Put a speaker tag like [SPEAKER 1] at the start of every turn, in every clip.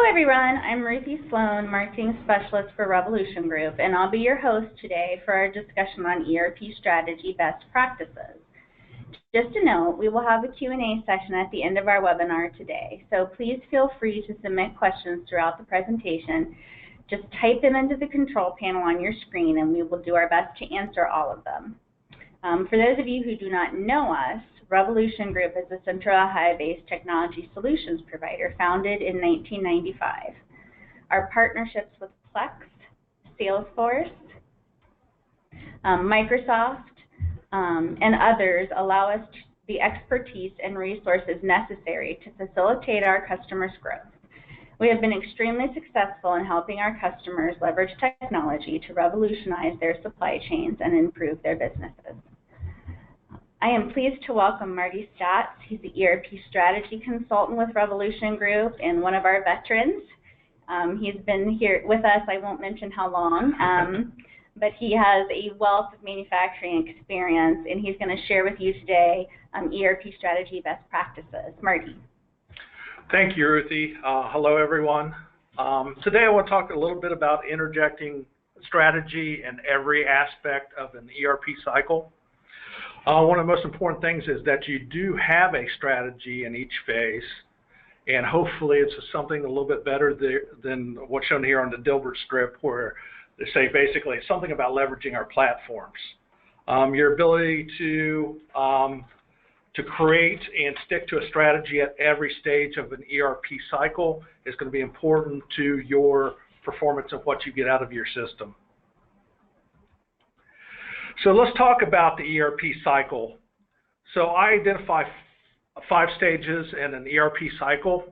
[SPEAKER 1] everyone, I'm Ruthie Sloan, Marketing Specialist for Revolution Group, and I'll be your host today for our discussion on ERP Strategy Best Practices. Just a note, we will have a Q&A session at the end of our webinar today, so please feel free to submit questions throughout the presentation. Just type them into the control panel on your screen and we will do our best to answer all of them. For those of you who do not know us, Revolution Group is a Central Ohio-based technology solutions provider founded in 1995. Our partnerships with Plex, Salesforce, Microsoft, and others allow us the expertise and resources necessary to facilitate our customers' growth. We have been extremely successful in helping our customers leverage technology to revolutionize their supply chains and improve their businesses. I am pleased to welcome Marty Staats. He's the ERP Strategy Consultant with Revolution Group and one of our veterans. He's been here with us, I won't mention how long, but he has a wealth of manufacturing experience, and he's going to share with you today ERP Strategy Best Practices. Marty.
[SPEAKER 2] Thank you, Ruthie. Hello, everyone. Today I want to talk a little bit about interjecting strategy in every aspect of an ERP cycle. One of the most important things is that you do have a strategy in each phase, and hopefully it's something a little bit better than what's shown here on the Dilbert strip, where they say basically it's something about leveraging our platforms. Your ability to create and stick to a strategy at every stage of an ERP cycle is going to be important to your performance of what you get out of your system. So let's talk about the ERP cycle. So I identify 5 stages in an ERP cycle.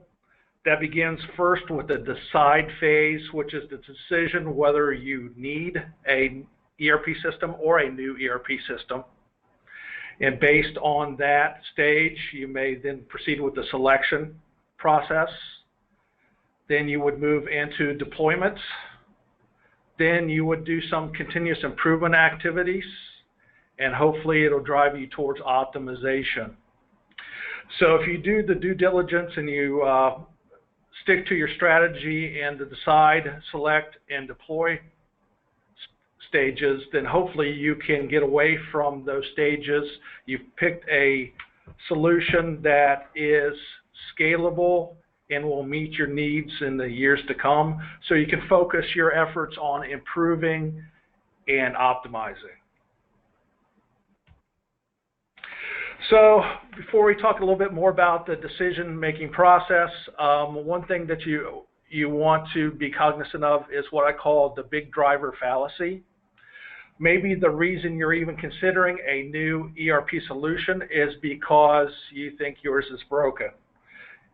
[SPEAKER 2] That begins first with the decide phase, which is the decision whether you need an ERP system or a new ERP system. And based on that stage, you may then proceed with the selection process. Then you would move into deployment. Then you would do some continuous improvement activities, and hopefully it'll drive you towards optimization. So if you do the due diligence and you stick to your strategy and the decide, select, and deploy stages, then hopefully you can get away from those stages. You've picked a solution that is scalable and will meet your needs in the years to come, so you can focus your efforts on improving and optimizing. So before we talk a little bit more about the decision-making process, one thing that you want to be cognizant of is what I call the big driver fallacy. Maybe the reason you're even considering a new ERP solution is because you think yours is broken.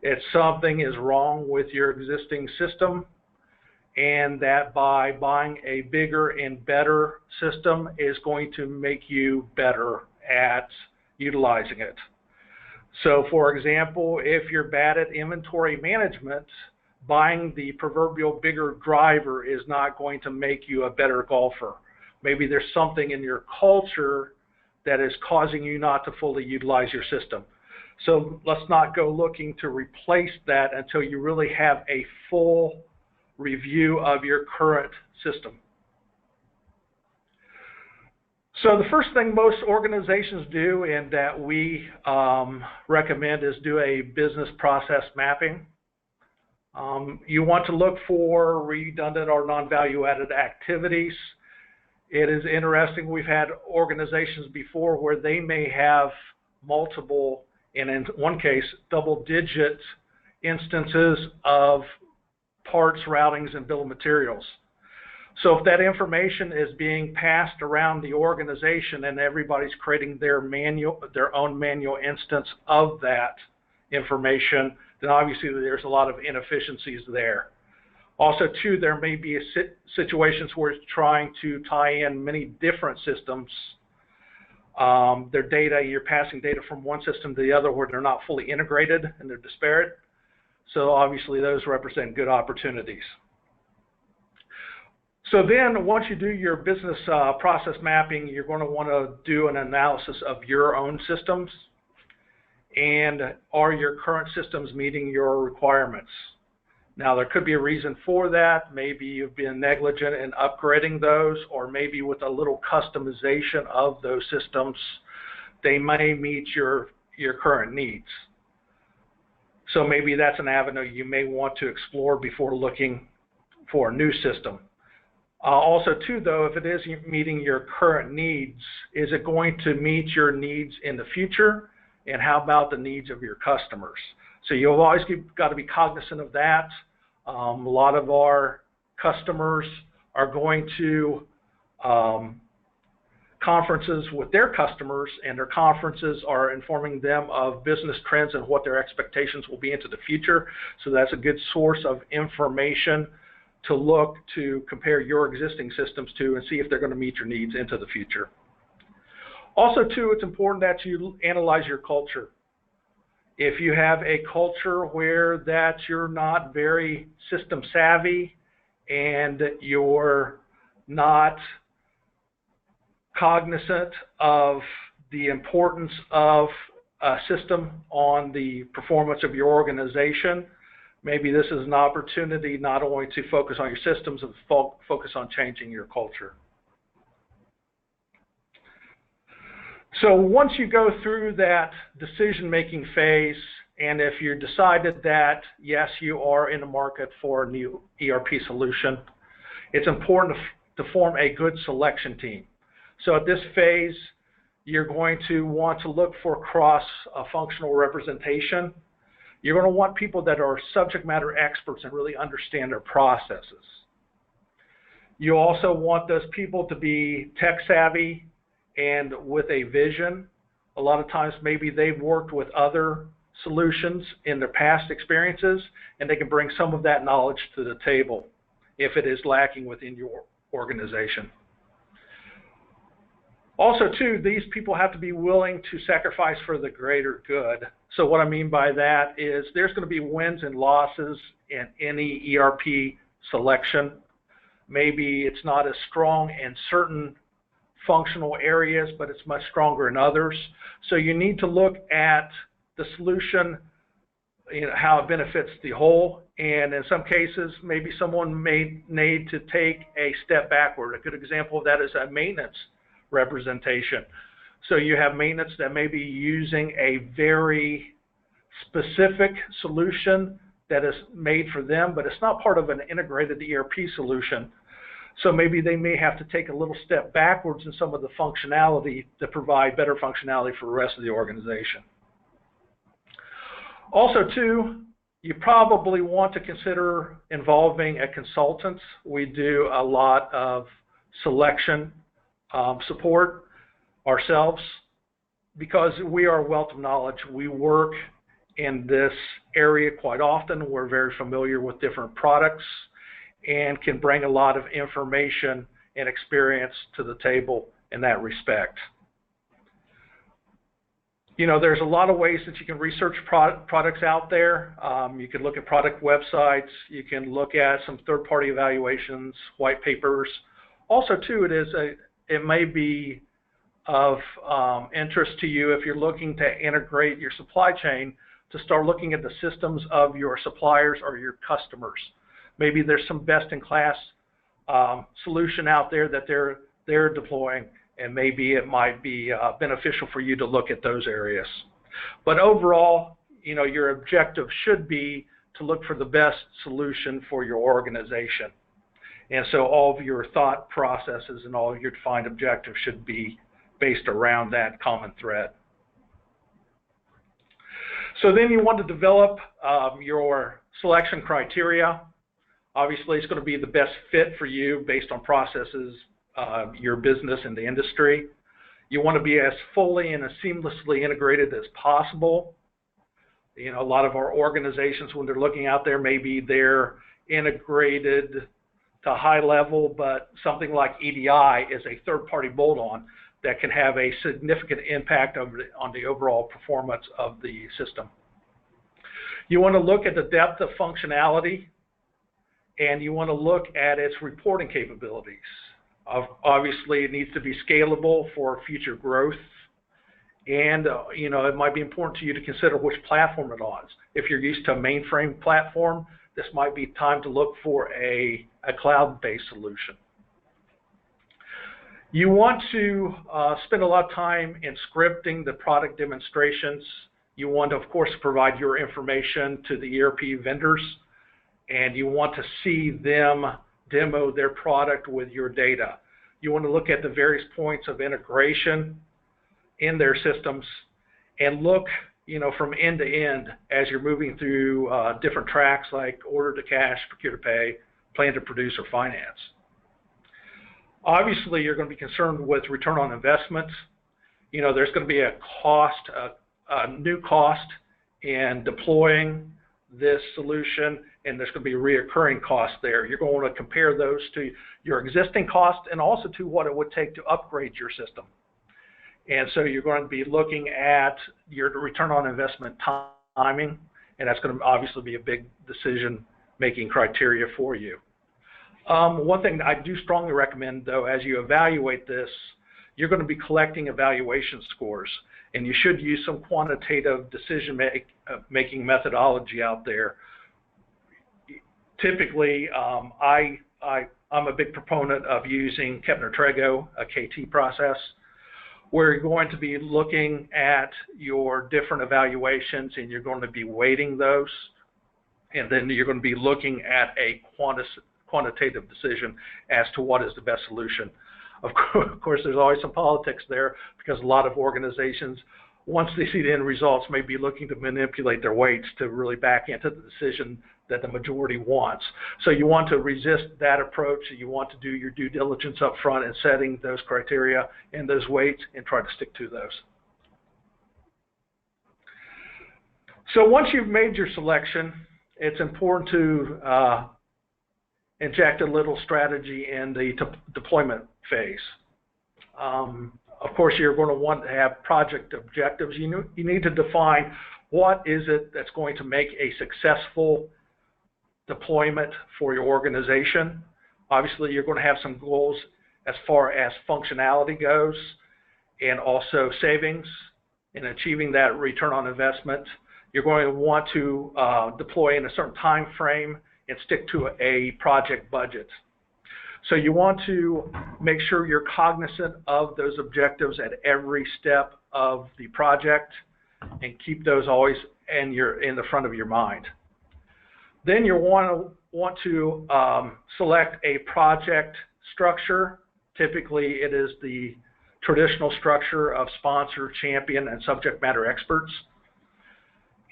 [SPEAKER 2] It's something is wrong with your existing system, and that by buying a bigger and better system is going to make you better at utilizing it. So for example, if you're bad at inventory management, buying the proverbial bigger driver is not going to make you a better golfer. Maybe there's something in your culture that is causing you not to fully utilize your system. So let's not go looking to replace that until you really have a full review of your current system. So the first thing most organizations do, and that we recommend, is do a business process mapping. You want to look for redundant or non-value added activities. It is interesting, we've had organizations before where they may have multiple, and in one case, double-digit instances of parts, routings, and bill of materials. So if that information is being passed around the organization and everybody's creating their own manual instance of that information, then obviously there's a lot of inefficiencies there. Also, too, there may be situations where it's trying to tie in many different systems. Their data, you're passing data from one system to the other where they're not fully integrated and they're disparate. So obviously those represent good opportunities. So then once you do your business process mapping, you're going to want to do an analysis of your own systems, and are your current systems meeting your requirements? Now, there could be a reason for that. Maybe you've been negligent in upgrading those, or maybe with a little customization of those systems, they may meet your current needs. So maybe that's an avenue you may want to explore before looking for a new system. Also, too, though, if it is meeting your current needs, is it going to meet your needs in the future? And how about the needs of your customers? So you've always got to be cognizant of that. A lot of our customers are going to conferences with their customers, and their conferences are informing them of business trends and what their expectations will be into the future. So that's a good source of information to look to compare your existing systems to and see if they're going to meet your needs into the future. Also, too, it's important that you analyze your culture. If you have a culture where that you're not very system savvy and you're not cognizant of the importance of a system on the performance of your organization, maybe this is an opportunity not only to focus on your systems, but focus on changing your culture. So once you go through that decision-making phase, and if you decided that, yes, you are in the market for a new ERP solution, it's important to form a good selection team. So at this phase, you're going to want to look for cross-functional representation. You're going to want people that are subject matter experts and really understand their processes. You also want those people to be tech-savvy and with a vision. A lot of times maybe they've worked with other solutions in their past experiences, and they can bring some of that knowledge to the table if it is lacking within your organization. Also, too, these people have to be willing to sacrifice for the greater good. So what I mean by that is there's going to be wins and losses in any ERP selection. Maybe it's not as strong in certain functional areas, but it's much stronger in others. So you need to look at the solution, how it benefits the whole, and in some cases, maybe someone may need to take a step backward. A good example of that is a maintenance representation. So you have maintenance that may be using a very specific solution that is made for them, but it's not part of an integrated ERP solution. So maybe they may have to take a little step backwards in some of the functionality to provide better functionality for the rest of the organization. Also, too, you probably want to consider involving a consultant. We do a lot of selection support ourselves because we are a wealth of knowledge. We work in this area quite often. We're very familiar with different products and can bring a lot of information and experience to the table in that respect. You know, there's a lot of ways that you can research products out there. You can look at product websites. You can look at some third-party evaluations, white papers. Also, too, it may be of interest to you if you're looking to integrate your supply chain to start looking at the systems of your suppliers or your customers. Maybe there's some best-in-class solution out there that they're deploying, and maybe it might be beneficial for you to look at those areas. But overall, you know, your objective should be to look for the best solution for your organization. And so all of your thought processes and all of your defined objectives should be based around that common thread. So then you want to develop your selection criteria. Obviously, it's going to be the best fit for you based on processes, your business, and the industry. You want to be as fully and as seamlessly integrated as possible. You know, a lot of our organizations, when they're looking out there, maybe they're integrated to high level, but something like EDI is a third-party bolt-on that can have a significant impact on the overall performance of the system. You want to look at the depth of functionality, and you want to look at its reporting capabilities. Obviously, it needs to be scalable for future growth, and you know, it might be important to you to consider which platform it on. If you're used to a mainframe platform, this might be time to look for a cloud-based solution. You want to spend a lot of time in scripting the product demonstrations. You want to, of course, provide your information to the ERP vendors, and you want to see them demo their product with your data. You want to look at the various points of integration in their systems and look, from end to end as you're moving through different tracks like order to cash, procure to pay, plan to produce, or finance. Obviously, you're going to be concerned with return on investment. There's going to be a new cost in deploying this solution, and there's going to be a reoccurring cost there. You're going to want to compare those to your existing cost and also to what it would take to upgrade your system. And so you're going to be looking at your return on investment timing, and that's going to obviously be a big decision-making criteria for you. One thing I do strongly recommend, though, as you evaluate this, you're going to be collecting evaluation scores, and you should use some quantitative decision-making methodology out there. Typically, I'm a big proponent of using Kepner-Trego, a KT process, where you're going to be looking at your different evaluations and you're going to be weighting those, and then you're going to be looking at a quantitative decision as to what is the best solution. Of course, there's always some politics there because a lot of organizations, once they see the end results, may be looking to manipulate their weights to really back into the decision that the majority wants. So you want to resist that approach. You want to do your due diligence up front in setting those criteria and those weights and try to stick to those. So once you've made your selection, it's important to inject a little strategy in the deployment phase. Of course, you're going to want to have project objectives. You need to define what is it that's going to make a successful deployment for your organization. Obviously, you're going to have some goals as far as functionality goes and also savings in achieving that return on investment. You're going to want to deploy in a certain time frame and stick to a project budget. So you want to make sure you're cognizant of those objectives at every step of the project and keep those always in the front of your mind. Then you want to select a project structure. Typically, it is the traditional structure of sponsor, champion, and subject matter experts.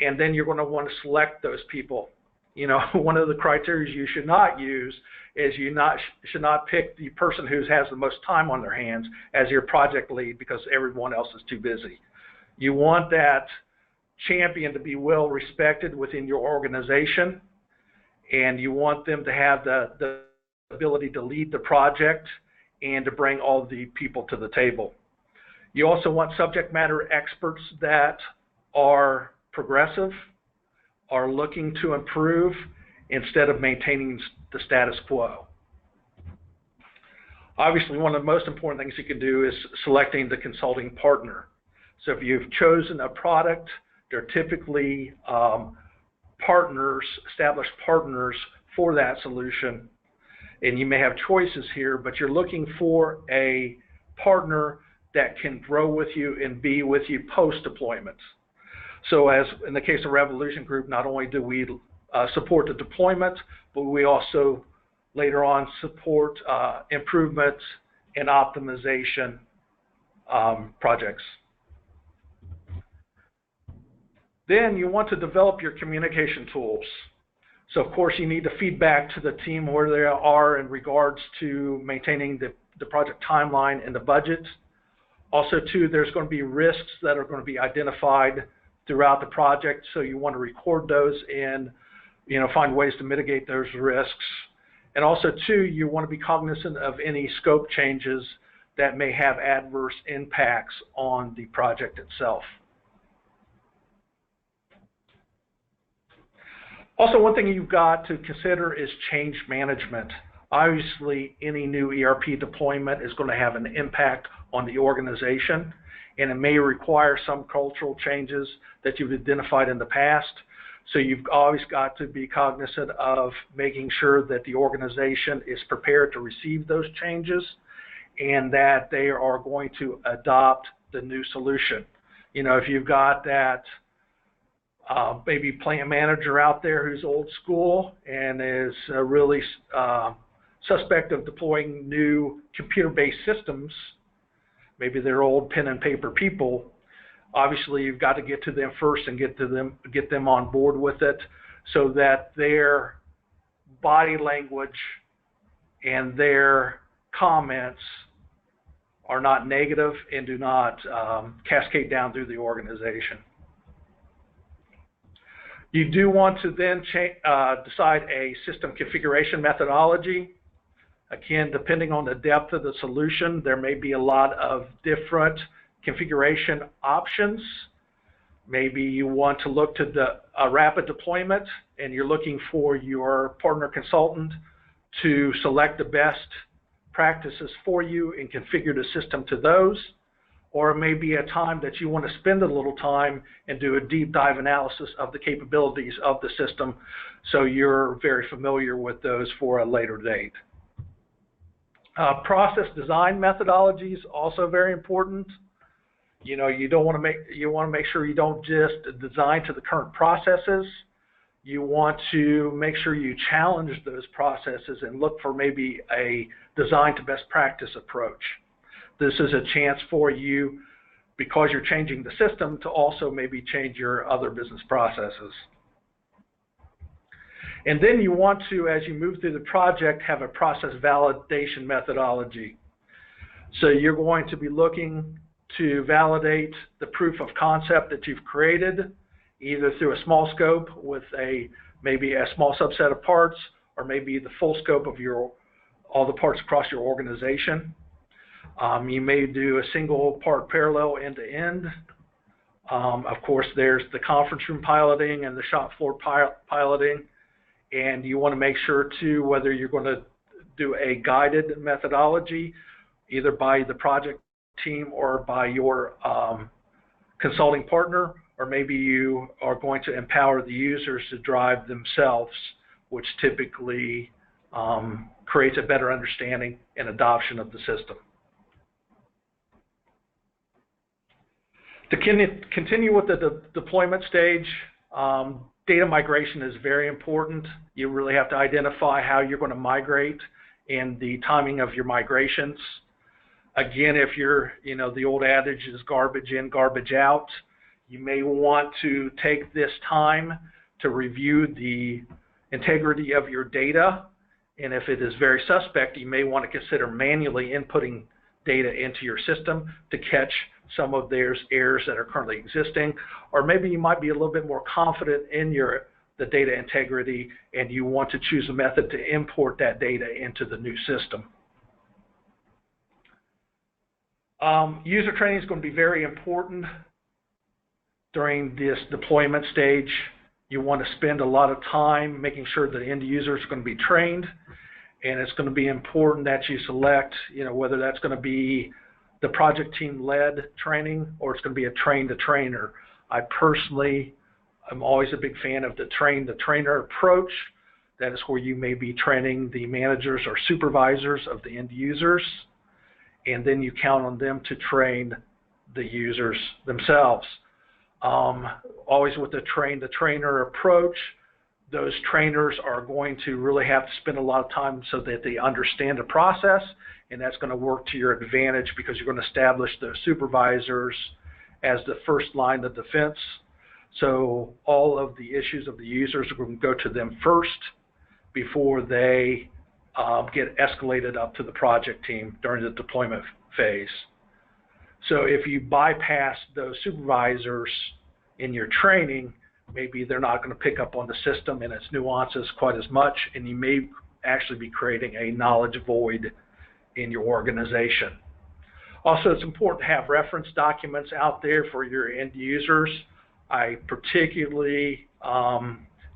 [SPEAKER 2] And then you're going to want to select those people. One of the criteria you should not use is you should not pick the person who has the most time on their hands as your project lead because everyone else is too busy. You want that champion to be well respected within your organization, and you want them to have the ability to lead the project and to bring all the people to the table. You also want subject matter experts that are progressive, are looking to improve instead of maintaining the status quo. Obviously, one of the most important things you can do is selecting the consulting partner. So if you've chosen a product, they're typically partners, established partners for that solution. And you may have choices here, but you're looking for a partner that can grow with you and be with you post-deployment. So as in the case of Revolution Group, not only do we support the deployment, but we also later on support improvements and optimization projects. Then you want to develop your communication tools. So of course you need to feed back to the team where they are in regards to maintaining the project timeline and the budget. Also too, there's going to be risks that are going to be identified throughout the project, so you want to record those and find ways to mitigate those risks. And also too, you want to be cognizant of any scope changes that may have adverse impacts on the project itself. Also, one thing you've got to consider is change management. Obviously, any new ERP deployment is going to have an impact on the organization, and it may require some cultural changes that you've identified in the past. So you've always got to be cognizant of making sure that the organization is prepared to receive those changes and that they are going to adopt the new solution. You know, if you've got that maybe plant manager out there who's old school and is really suspect of deploying new computer-based systems, maybe they're old pen and paper people, obviously you've got to get to them first and get them on board with it so that their body language and their comments are not negative and do not cascade down through the organization. You do want to then decide a system configuration methodology. Again, depending on the depth of the solution, there may be a lot of different configuration options. Maybe you want to look to a rapid deployment and you're looking for your partner consultant to select the best practices for you and configure the system to those. Or it may be a time that you want to spend a little time and do a deep dive analysis of the capabilities of the system so you're very familiar with those for a later date. Process design methodologies also very important. You know, you want to make sure you don't just design to the current processes. You want to make sure you challenge those processes and look for maybe a design to best practice approach. This is a chance for you, because you're changing the system, to also maybe change your other business processes. And then you want to, as you move through the project, have a process validation methodology. So you're going to be looking to validate the proof of concept that you've created, either through a small scope with maybe a small subset of parts, or maybe the full scope of all the parts across your organization. You may do a single part parallel end to end. Of course, there's the conference room piloting and the shop floor piloting. And you want to make sure too whether you're going to do a guided methodology, either by the project team or by your consulting partner, or maybe you are going to empower the users to drive themselves, which typically creates a better understanding and adoption of the system. To continue with the deployment stage, data migration is very important. You really have to identify how you're going to migrate and the timing of your migrations. Again, if the old adage is garbage in, garbage out, you may want to take this time to review the integrity of your data. And if it is very suspect, you may want to consider manually inputting data into your system to catch some of those errors that are currently existing. Or maybe you might be a little bit more confident in the data integrity and you want to choose a method to import that data into the new system. User training is going to be very important during this deployment stage. You want to spend a lot of time making sure that end users are going to be trained, and it's going to be important that you select, whether that's going to be the project team led training or it's going to be a train the trainer. I personally am always a big fan of the train the trainer approach. That is where you may be training the managers or supervisors of the end users, and then you count on them to train the users themselves. Always with the train the trainer approach, those trainers are going to really have to spend a lot of time so that they understand the process, and that's going to work to your advantage because you're going to establish those supervisors as the first line of defense. So all of the issues of the users are going to go to them first before they get escalated up to the project team during the deployment phase. So if you bypass those supervisors in your training, maybe they're not going to pick up on the system and its nuances quite as much, and you may actually be creating a knowledge void in your organization. Also, it's important to have reference documents out there for your end users. I particularly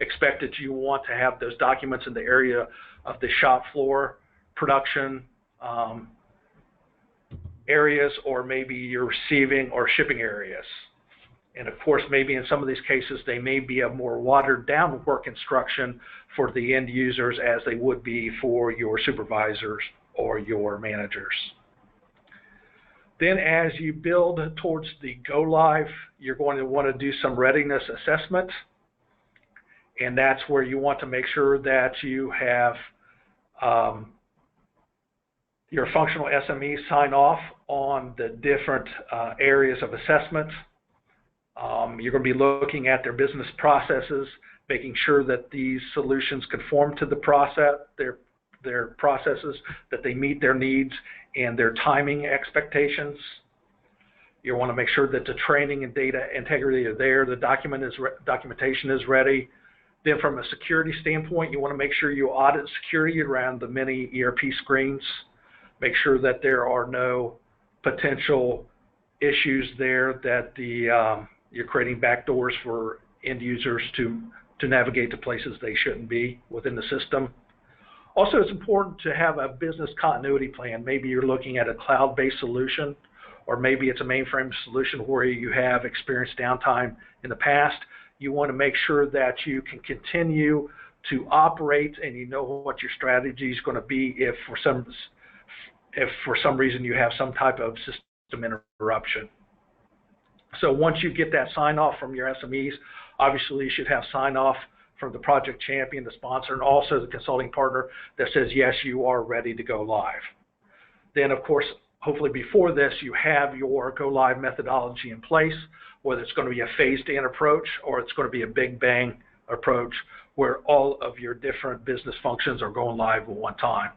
[SPEAKER 2] expect that you want to have those documents in the area of the shop floor, production areas, or maybe your receiving or shipping areas. And of course, maybe in some of these cases, they may be a more watered down work instruction for the end users as they would be for your supervisors or your managers. Then as you build towards the go live, you're going to want to do some readiness assessment. And that's where you want to make sure that you have your functional SME sign off on the different areas of assessment. You're going to be looking at their business processes, making sure that these solutions conform to the process, their processes, that they meet their needs and their timing expectations. You want to make sure that the training and data integrity are there, the documentation is ready. Then from a security standpoint, you want to make sure you audit security around the many ERP screens. Make sure that there are no potential issues there, that you're creating backdoors for end users to navigate to places they shouldn't be within the system. Also, it's important to have a business continuity plan. Maybe you're looking at a cloud-based solution, or maybe it's a mainframe solution where you have experienced downtime in the past. You want to make sure that you can continue to operate and you know what your strategy is going to be if for some reason you have some type of system interruption. So once you get that sign off from your SMEs, obviously you should have sign off from the project champion, the sponsor, and also the consulting partner that says, yes, you are ready to go live. Then, of course, hopefully before this, you have your go live methodology in place, whether it's going to be a phased in approach or it's going to be a big bang approach where all of your different business functions are going live at one time.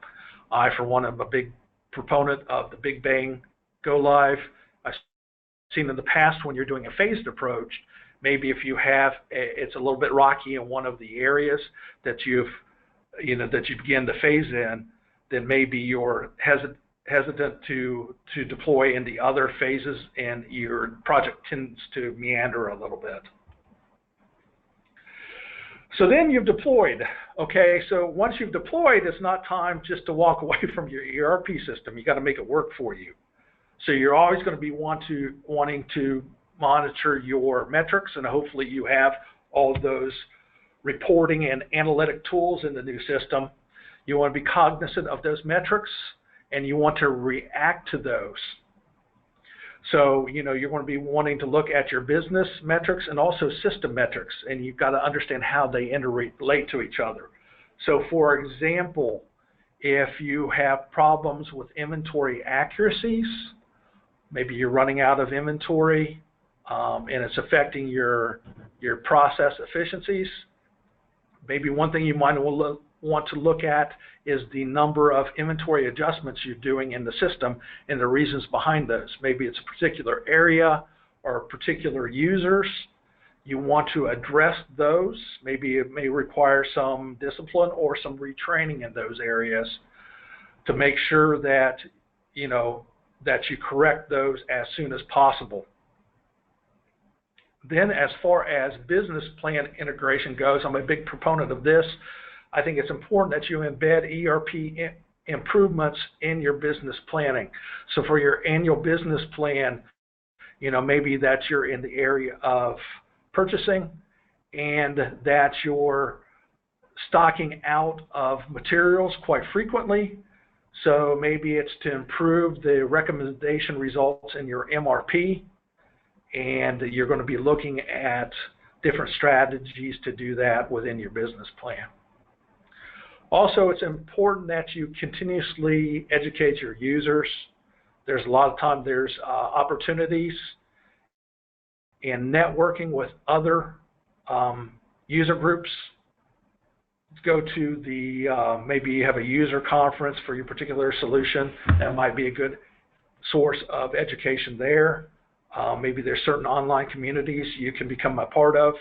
[SPEAKER 2] I, for one, am a big proponent of the big bang go live. I've seen in the past when you're doing a phased approach, maybe if you have, it's a little bit rocky in one of the areas that you begin to phase in, then maybe you're hesitant to deploy in the other phases and your project tends to meander a little bit. So then you've deployed, okay? So once you've deployed, it's not time just to walk away from your ERP system. You got to make it work for you. So you're always going to be wanting to monitor your metrics, and hopefully you have all those reporting and analytic tools in the new system. You want to be cognizant of those metrics, and you want to react to those. So, you're going to be wanting to look at your business metrics and also system metrics, and you've got to understand how they interrelate to each other. So, for example, if you have problems with inventory accuracies, maybe you're running out of inventory and it's affecting your process efficiencies, maybe one thing you might want to look at is the number of inventory adjustments you're doing in the system and the reasons behind those. Maybe it's a particular area or particular users. You want to address those. Maybe it may require some discipline or some retraining in those areas to make sure that that you correct those as soon as possible. Then as far as business plan integration goes, I'm a big proponent of this. I think it's important that you embed ERP improvements in your business planning. So for your annual business plan, maybe that you're in the area of purchasing and that you're stocking out of materials quite frequently. So maybe it's to improve the recommendation results in your MRP, and you're going to be looking at different strategies to do that within your business plan. Also, it's important that you continuously educate your users. There's a lot of time there's opportunities in networking with other user groups. Go to the, maybe you have a user conference for your particular solution. That might be a good source of education there. Maybe there's certain online communities you can become a part of.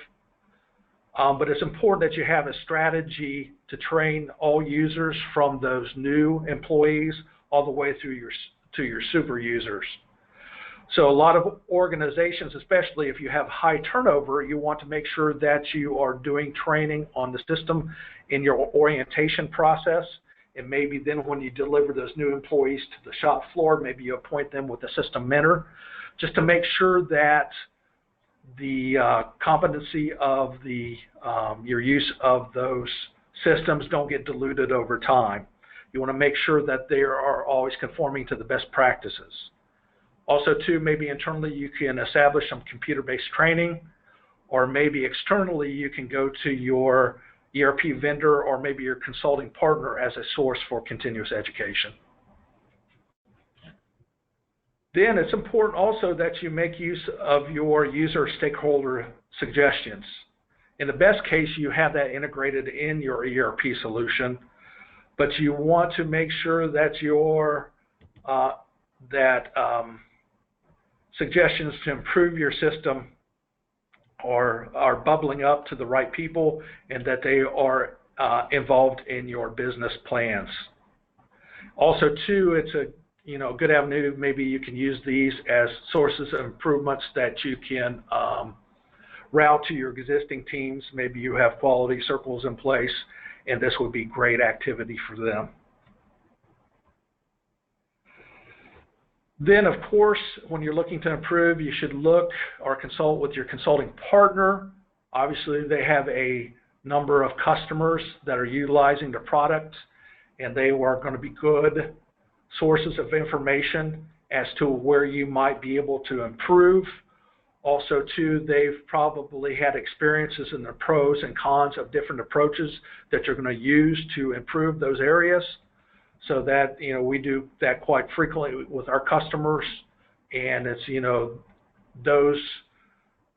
[SPEAKER 2] But it's important that you have a strategy to train all users from those new employees all the way through to your super users. So a lot of organizations, especially if you have high turnover, you want to make sure that you are doing training on the system in your orientation process. And maybe then when you deliver those new employees to the shop floor, maybe you appoint them with a system mentor, just to make sure that the competency of your use of those systems don't get diluted over time. You want to make sure that they are always conforming to the best practices. Also, too, maybe internally you can establish some computer-based training, or maybe externally you can go to your ERP vendor or maybe your consulting partner as a source for continuous education. Then it's important also that you make use of your user stakeholder suggestions. In the best case, you have that integrated in your ERP solution, but you want to make sure that your suggestions to improve your system are bubbling up to the right people and that they are involved in your business plans. Also, too, it's a good avenue. Maybe you can use these as sources of improvements that you can route to your existing teams. Maybe you have quality circles in place, and this would be great activity for them. Then, of course, when you're looking to improve, you should look or consult with your consulting partner. Obviously, they have a number of customers that are utilizing their product, and they are going to be good sources of information as to where you might be able to improve. Also, too, they've probably had experiences in the pros and cons of different approaches that you're going to use to improve those areas. So that, we do that quite frequently with our customers, and it's,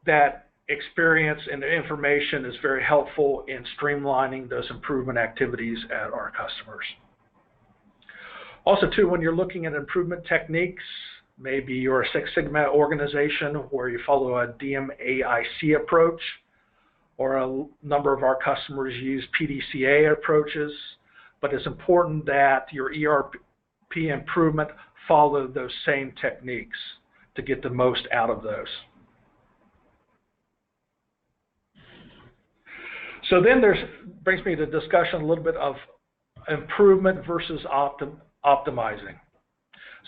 [SPEAKER 2] that experience and the information is very helpful in streamlining those improvement activities at our customers. Also, too, when you're looking at improvement techniques, maybe you're a Six Sigma organization where you follow a DMAIC approach, or a number of our customers use PDCA approaches, but it's important that your ERP improvement follow those same techniques to get the most out of those. So then brings me to discussion a little bit of improvement versus optimizing.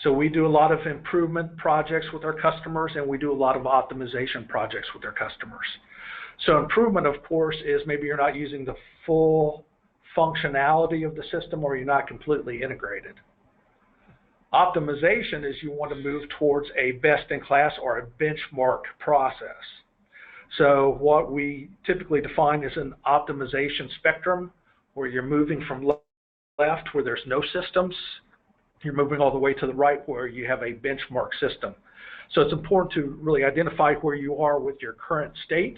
[SPEAKER 2] So we do a lot of improvement projects with our customers, and we do a lot of optimization projects with our customers. So improvement, of course, is maybe you're not using the full functionality of the system, or you're not completely integrated. Optimization is you want to move towards a best-in-class or a benchmark process. So what we typically define as an optimization spectrum, where you're moving from left where there's no systems, you're moving all the way to the right where you have a benchmark system. So it's important to really identify where you are with your current state,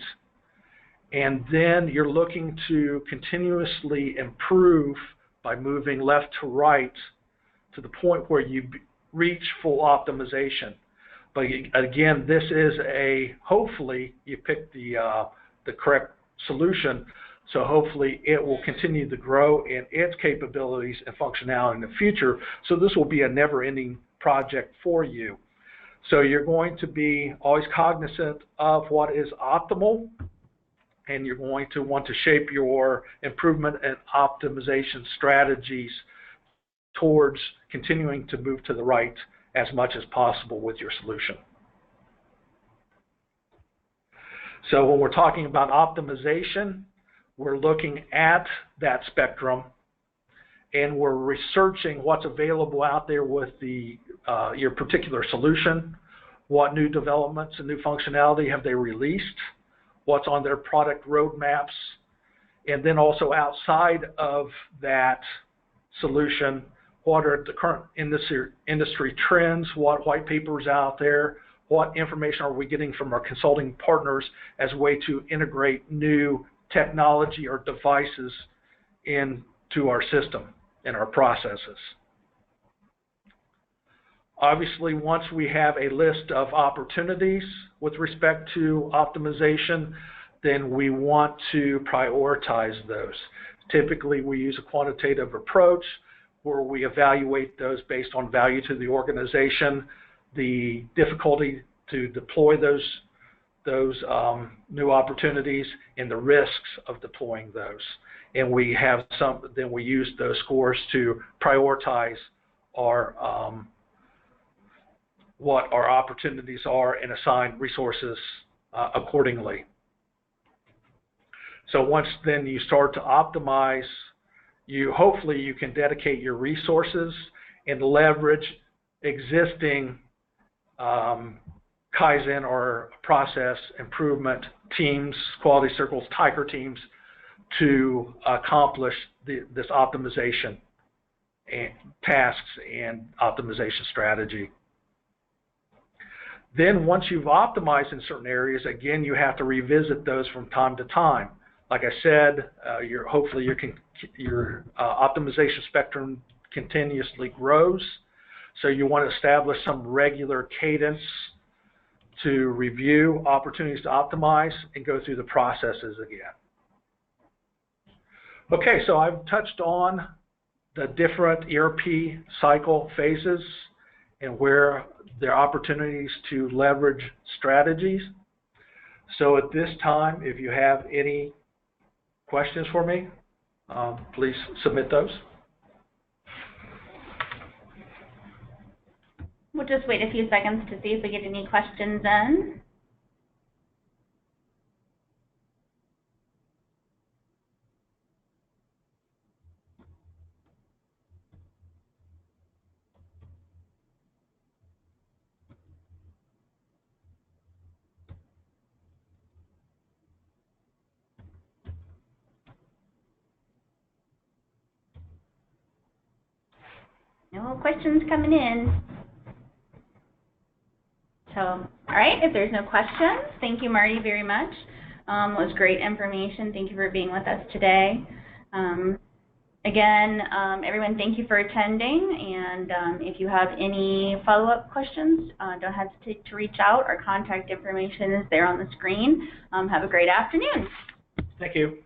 [SPEAKER 2] and then you're looking to continuously improve by moving left to right to the point where you reach full optimization. But again, this is hopefully you pick the correct solution, so hopefully it will continue to grow in its capabilities and functionality in the future. So this will be a never-ending project for you. So you're going to be always cognizant of what is optimal, and you're going to want to shape your improvement and optimization strategies towards continuing to move to the right as much as possible with your solution. So when we're talking about optimization, we're looking at that spectrum, and we're researching what's available out there with your particular solution. What new developments and new functionality have they released? What's on their product roadmaps? And then also outside of that solution, what are the current industry trends? What white papers out there? What information are we getting from our consulting partners as a way to integrate new technology or devices into our system and our processes? Obviously, once we have a list of opportunities with respect to optimization, then we want to prioritize those. Typically, we use a quantitative approach where we evaluate those based on value to the organization, the difficulty to deploy those new opportunities, and the risks of deploying those. And we have then we use those scores to prioritize what our opportunities are and assign resources accordingly. So once then you start to optimize, hopefully you can dedicate your resources and leverage existing Kaizen or process improvement teams, quality circles, tiger teams, to accomplish this optimization and tasks and optimization strategy. Then once you've optimized in certain areas, again, you have to revisit those from time to time. Like I said, hopefully your optimization spectrum continuously grows, so you want to establish some regular cadence to review opportunities to optimize and go through the processes again. Okay, so I've touched on the different ERP cycle phases and where there are opportunities to leverage strategies. So at this time, if you have any questions for me, please submit those.
[SPEAKER 1] We'll just wait a few seconds to see if we get any questions in. No questions coming in. So, all right, if there's no questions, thank you, Marty, very much. It was great information. Thank you for being with us today. Again, everyone, thank you for attending. And if you have any follow-up questions, don't hesitate to reach out. Our contact information is there on the screen. Have a great afternoon.
[SPEAKER 2] Thank you.